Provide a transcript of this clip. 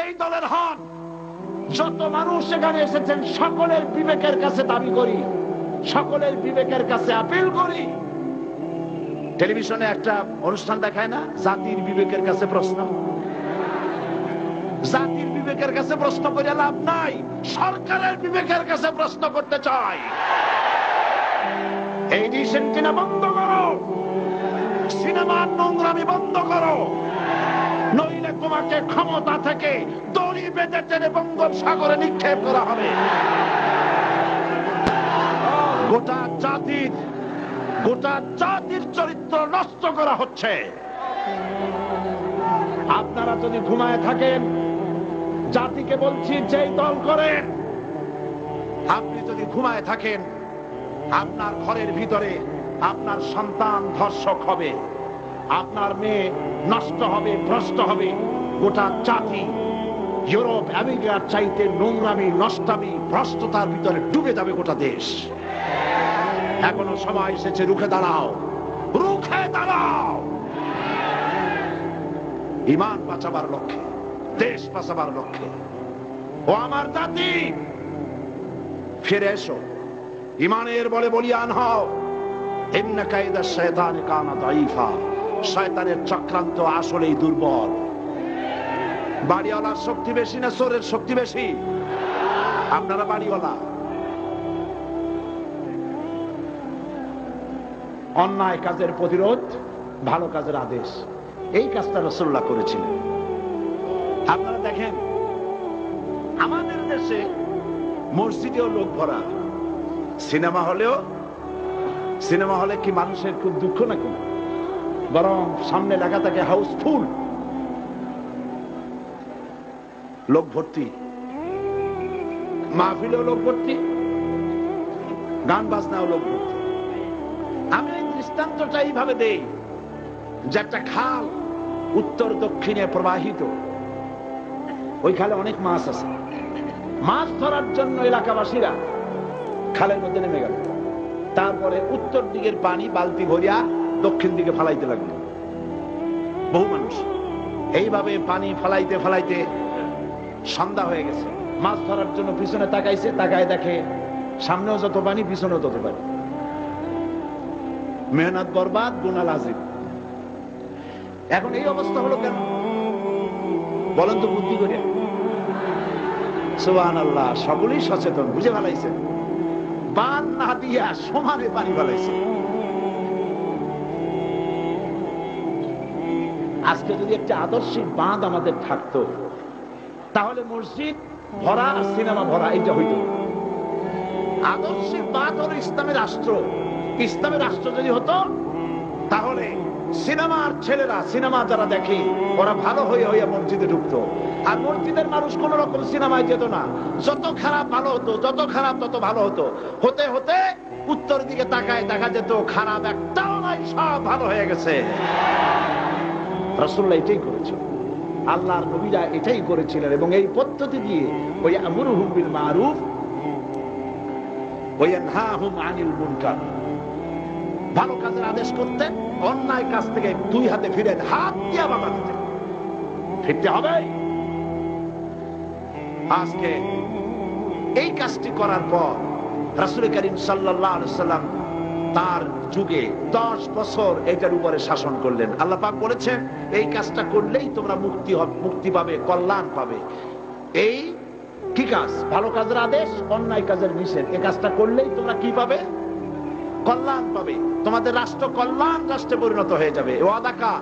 যেই দলের হন, যত মানুষ এখানে এসেছেন সকলের বিবেকের কাছে দাবি করি, সকলের বিবেকের কাছে আপিল করি। টেলিভিশনে একটা অনুষ্ঠান দেখায় না, জাতির বিবেকের কাছে প্রশ্ন। জাতির বিবেকের কাছে প্রশ্ন করে লাভ নাই, সরকারের বিবেকের কাছে প্রশ্ন করতে চাই। এই রিসেন্টিনা বন্ধ করো, সিনেমার নোংরামি বন্ধ করো, নইলে তোমাকে ক্ষমতা থেকে দড়ি বেঁধে টেনে বঙ্গোপসাগরে নিক্ষেপ করা হবে। গোটা জাতির চরিত্র নষ্ট করা হচ্ছে। আপনারা যদি ঘুমায় থাকেন, জাতিকে বলছি যেই দল করেন, আপনি যদি ঘুমায় থাকেন, আপনার ঘরের ভিতরে আপনার সন্তান ধর্ষক হবে, আপনার মেয়ে নষ্ট হবে, ভ্রষ্ট হবে। গোটা জাতি ইউরোপ আমেরিকার চাইতে নোংরামি, নষ্টামি, ভ্রষ্টতার ভিতরে ডুবে যাবে গোটা দেশ। এখনো সময় এসেছে, রুখে দাঁড়াও, রুখে দাঁড়াও। ঈমান বাঁচাবার লক্ষ্যে, দেশ বাঁচাবার লক্ষ্যে। ও আমার জাতি, ফিরে এসো, ঈমানের বলে বলিয়ান হও। ইন্না কায়দা শায়তানি কানা দাঈফা, শয়তানের চক্রান্ত আসলেই দুর্বল। বাড়িওয়ালার শক্তি বেশি না চোরের শক্তি বেশি? আপনারা বাড়িওয়ালা। অন্যায় কাজের প্রতিরোধ, ভালো কাজের আদেশ, এই কাজটা রাসূলুল্লাহ করেছিলেন। আপনারা দেখেন, আমাদের দেশে মসজিদেও লোক ভরা, সিনেমা হলে কি মানুষের খুব দুঃখ নাকি? বরং সামনে লেখা থাকে হাউসফুল, লোক ভর্তি। মাহফিলেও লোক ভর্তি, গান বাজনাও লোক ভর্তি। আমি এই দৃষ্টান্তটা এইভাবে দেই যে একটা খাল উত্তর দক্ষিণে প্রবাহিত, ওই খালে অনেক মাছ আছে। মাছ ধরার জন্য এলাকাবাসীরা খালের মধ্যে নেমে গেল। তারপরে উত্তর দিকের পানি বালতি ভরিয়া দক্ষিণ দিকে ফালাইতে লাগলো বহু মানুষ। এইভাবে পানি ফালাইতে ফালাইতে সন্ধ্যা হয়ে গেছে। মাছ ধরার জন্য পিছনে তাকাইছে, তাকায় দেখে সামনেও যত পানি, পিছনেও তত পানি। মেহনত বরবাদ, গুনাহ লাজিম। এখন এই অবস্থা হলো কেন বলেন তো বুদ্ধি করে? সুবহানাল্লাহ, সকলেই সচেতন, বুঝে ফেলাইছে। বান না দিয়া সমানে পানি ফেলাইছে। আজকে যদি একটা আদর্শিক বাঁধ আমাদের থাকতো, তাহলে মসজিদ ভরা আর সিনেমা ভরা এইটা হইতো। আদর্শিক বাঁধ হলো ইসলামের রাষ্ট্র। ইসলামের রাষ্ট্র যদি হতো, তাহলে সিনেমার ছেলেরা, সিনেমা যারা দেখে, ওরা ভালো হয়ে হয়ে মসজিদে ঢুকতো। আর মসজিদের মানুষ কোন রকম সিনেমায় যেত না। যত খারাপ ভালো হতো, যত খারাপ তত ভালো হতো। হতে হতে উত্তর দিকে তাকায় দেখা যেত খারাপ একটাও নাই, সব ভালো হয়ে গেছে। রাসূলুল্লাহ এটাই করেছিল, আল্লাহর নবীরা এটাই করেছিলেন। এবং এই পদ্ধতি দিয়ে ওই আমরুহুম বিল মারুফ ওয়া ইয়ানহাহুম আনিল মুনকার, ভালো কাজের আদেশ করতেন, অন্যায় কাজ থেকে দুই হাতে ফিরে হাত দিয়ে বাধা দিতেন। ফিরতে হবে। আজকে এই কাজটি করার পর রাসূল করিম সাল্লাল্লাহু আলাইহি ওয়াসাল্লাম তার যুগে 10 বছর এটার উপরে শাসন করলেন। আল্লাহ পাক বলেছেন, এই কাজটা করলেই তোমরা মুক্তি পাবে, কল্যাণ পাবে। এই কি কাজ? ভালো কাজের আদেশ, অন্যায় কাজের নিষেধ। এই কাজটা করলেই তোমরা কি পাবে? কল্যাণ পাবে। তোমাদের রাষ্ট্র কল্যাণ রাষ্ট্রে পরিণত হয়ে যাবে। ওয়াদাকা